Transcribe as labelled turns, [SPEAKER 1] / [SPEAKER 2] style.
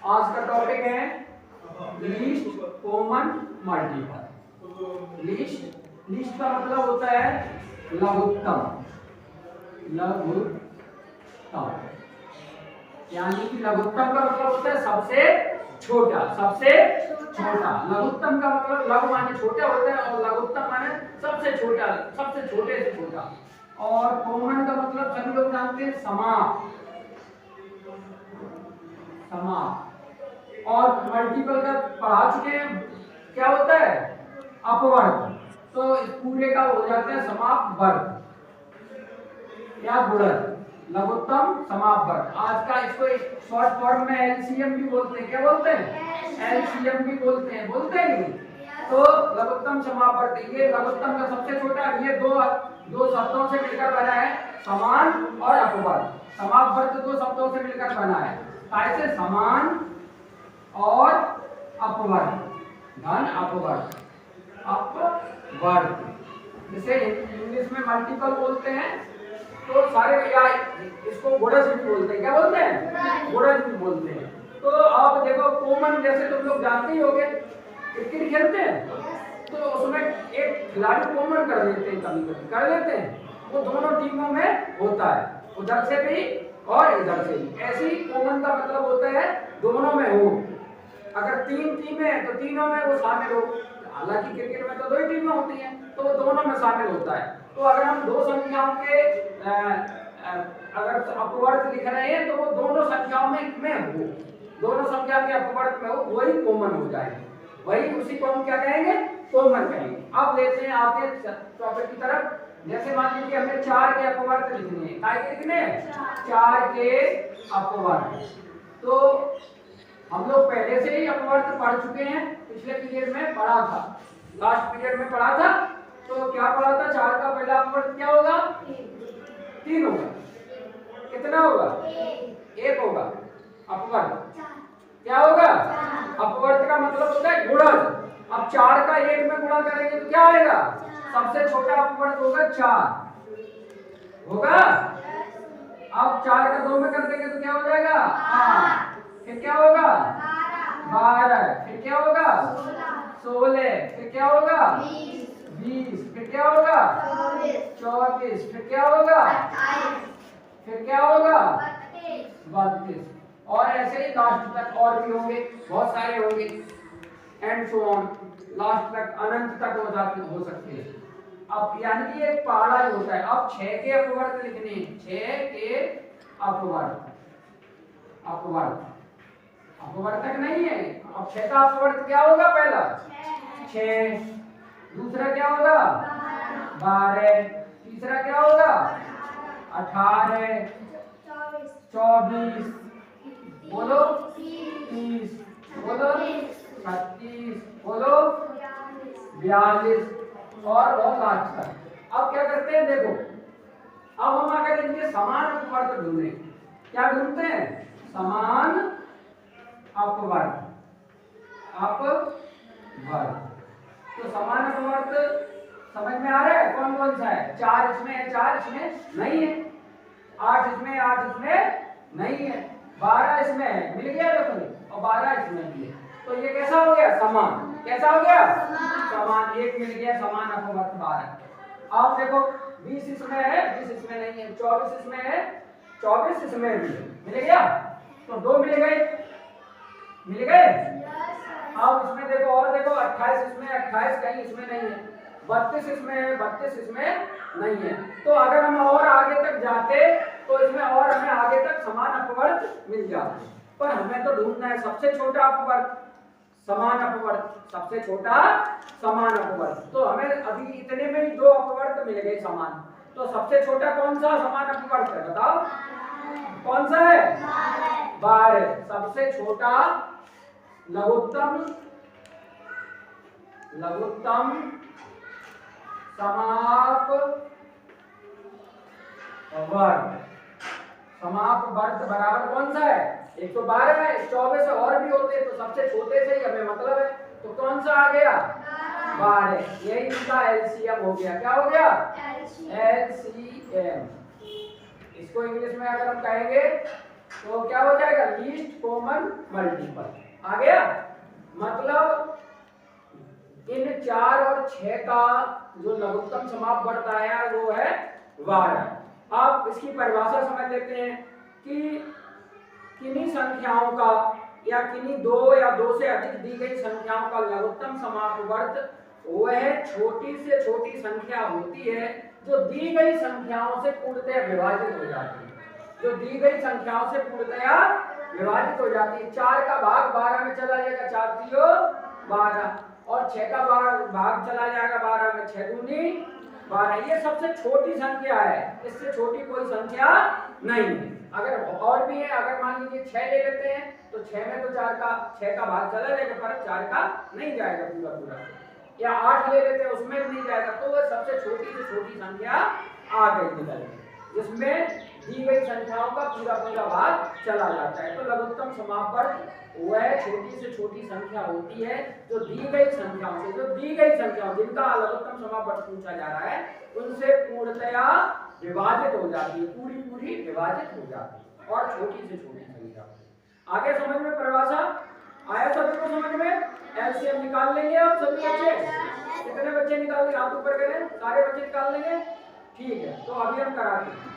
[SPEAKER 1] आज का टॉपिक है लीस्ट कॉमन मल्टीपल। लीस्ट का मतलब होता है लघुत्तम, यानी कि लघुत्तम का मतलब होता है सबसे छोटा। लघुत्तम का मतलब लघु माने छोटा होता है और लघुत्तम माने सबसे छोटा, सबसे छोटे से छोटा। और कॉमन का मतलब सभी लोग जानते हैं समाप। और मल्टीपल का पढ़ा चुके हैं, क्या होता है अपवर्ग। तो इस पूरे का हो जाता है समाप वर्ग या गुणज, लघुत्तम समाप वर्ग। आज का इसको शॉर्ट फॉर्म में एलसीएम भी बोलते हैं। क्या बोलते हैं? एलसीएम भी बोलते हैं नहीं? तो लघुत्तम समाप वर्ग, ये लघुत्तम का सबसे छोटा, ये दो शब्दों से मिलकर बना है, समान और अपवर्ग। समाप वर्ग दो शब्दों से मिलकर बना है, कैसे? समान और अपवर्ग, धन अपवर्ग, अपवर्ग। जैसे इंग्लिश में मल्टीपल बोलते हैं तो सारे या इसको गुणज भी बोलते हैं। क्या बोलते हैं? गुणज भी बोलते हैं। तो आप देखो कॉमन, जैसे तुम लोग जानते ही होंगे, क्रिकेट खेलते हैं तो उसमें एक खिलाड़ी कॉमन कर देते हैं, कभी कर देते हैं, वो दोनों टीमों में होता है, उधर से भी और इधर से भी। ऐसी कॉमन का मतलब होता है दोनों में हो। अगर 3 टीमें हैं तो तीनों में वो शामिल हो। हालांकि क्रिकेट में तो 2 ही टीमें होती हैं तो वो दोनों में शामिल होता है। तो अगर हम दो संख्याओं के अगर अपवर्त लिख रहे हैं तो वो दोनों संख्याओं में हो, दोनों संख्या के अपवर्त में हो, वही कॉमन हो जाएगा, वही उसी को हम क्या कहेंगे? कॉमन कहेंगे। अब लेते हैं आते टॉपिक की तरफ। जैसे मान लीजिए हमें 4 के अपवर्त लिखने हैं। क्या लिखने हैं? 4 के अपवर्त। तो हम लोग पहले से ही अपवर्त पढ़ चुके हैं, पिछले पीरियड में पढ़ा था, लास्ट पीरियड में पढ़ा था। तो क्या पढ़ा था? 4 का पहला अपवर्त क्या होगा? 3 होगा। कितना होगा? 1 होगा। अपवर्त क्या होगा? अपवर्त का मतलब होता है गुणज। अब 4 का 1 में गुणा करेंगे तो क्या आएगा? सबसे छोटा अपवर्त होगा 4 होगा। अब 4 का 2 में कर देंगे तो क्या हो जाएगा? 8। फिर क्या होगा? 12। फिर क्या होगा? 16। फिर क्या होगा? 20। फिर क्या होगा? 24। फिर क्या होगा? 28। फिर क्या होगा? 32। और ऐसे ही लास्ट तक और भी होंगे, बहुत सारे होंगे, एंड सो ऑन, लास्ट तक अनंत तक हो सकते हैं। अब यानी कि एक पहाड़ा ही होता है। अब 6 के अपवर्त लिखने हैं, 6 के अपवर्त, अपवर्तक नहीं है। अब 6 का अपवर्त क्या होगा? पहला 6, दूसरा क्या होगा? 12, तीसरा क्या होगा? 18, 24, बोलो 30, बोलो 36, बोलो 42 और बहुत लास्ट तक। अब क्या करते हैं? देखो, अब हम अगर इनके समान अपवर्त ढूंढें, क्या ढूंढते हैं? समान अपवर्त, तो समान अपवर्त समझ में आ रहा है? कौन कौन सा है? 4 इसमें है, 4 इसमें नहीं है, 8 इसमें, 8 इसमें नहीं है, 12 इसमें है, मिल गया देखो, और 12 इसमें भी है। तो ये कैसा हो गया? समान। कैसा हो गया? समान। 1 मिल गया, समान अपवर्त 12। अब देखो 20 इसमें है, 20 इसमें नहीं है, 24 इसमें है, 24 इसमें भी है, मिल गया। तो 2 मिल गए, मिल गए। अब इसमें देखो, और देखो 28 इसमें, 28 कहीं इसमें नहीं है, 32 इसमें है, 32 इसमें नहीं है। तो अगर हम और आगे तक जाते तो इसमें और हमें आगे तक समान अपवर्त मिल जाते, पर हमें तो ढूंढना है सबसे छोटा अपवर्त, समान अपवर्त, सबसे छोटा समान अपवर्त। तो हमें अभी इतने में ही 2 अपवर्त मिल गए समान। तो सबसे छोटा कौन सा समान अपवर्त है? बताओ कौन सा है? 12। सबसे छोटा लघुत्तम समाप वर्ग बराबर कौन सा है? 112 है। 24 और भी होते तो सबसे छोटे से ही हमें मतलब है, तो कौन सा आ गया? 12। यही इसका एलसीएम हो गया। क्या हो गया? एलसीएम। इसको इंग्लिश में अगर हम कहेंगे तो क्या हो जाएगा, लीस्ट कॉमन मल्टीपल आ गया। मतलब इन 4 और 6 का जो लघुत्तम समापवर्त आया वो है 12। आप इसकी परिभाषा समझ लेते हैं कि किन्हीं संख्याओं का या किन्हीं 2 या 2 से अधिक दी गई संख्याओं का लघुत्तम समापवर्त वह छोटी से छोटी संख्या होती है जो दी गई संख्याओं से पूर्णतया विभाजित हो जाती है, जो दी गई संख्याओं से पूर्णतया विभाजित हो जाती है। 4 का भाग 12 में चला जाएगा, 4 3 12, और 6 का भाग चला जाएगा 12 में, 6 दूनी 12। ये सबसे छोटी संख्या है, इससे छोटी कोई संख्या नहीं है। अगर और भी है, अगर मान लीजिए 6 ले लेते हैं तो 6 में तो 6 का भाग चला जाएगा, पर 4 का नहीं जाएगा पूरा पूरा, या 8 ले लेते हैं उसमें भी नहीं जाएगा। तो वह सबसे छोटी से छोटी संख्या आ गई निकल, जिसमें दी गई संख्याओं का पूरा पूरा भाग चला जाता है। तो लघुत्तम समापवर्त वह छोटी से छोटी संख्या होती है जो दी गई संख्याओं से, जो दी गई संख्याओं जिनका लघुत्तम समापवर्त पूछा जा रहा है उनसे पूर्णतया विभाजित हो जाती है, पूरी पूरी विभाजित हो जाती है, और छोटी से छोटी संख्या। आगे समझ में परिभाषा आया सभी को समझ में? एलसीएम निकाल लेंगे आप सभी बच्चे, कितने बच्चे निकाल लेंगे? हाथ ऊपर करें, सारे बच्चे निकाल लेंगे, ठीक है। तो अभी हम कराते हैं।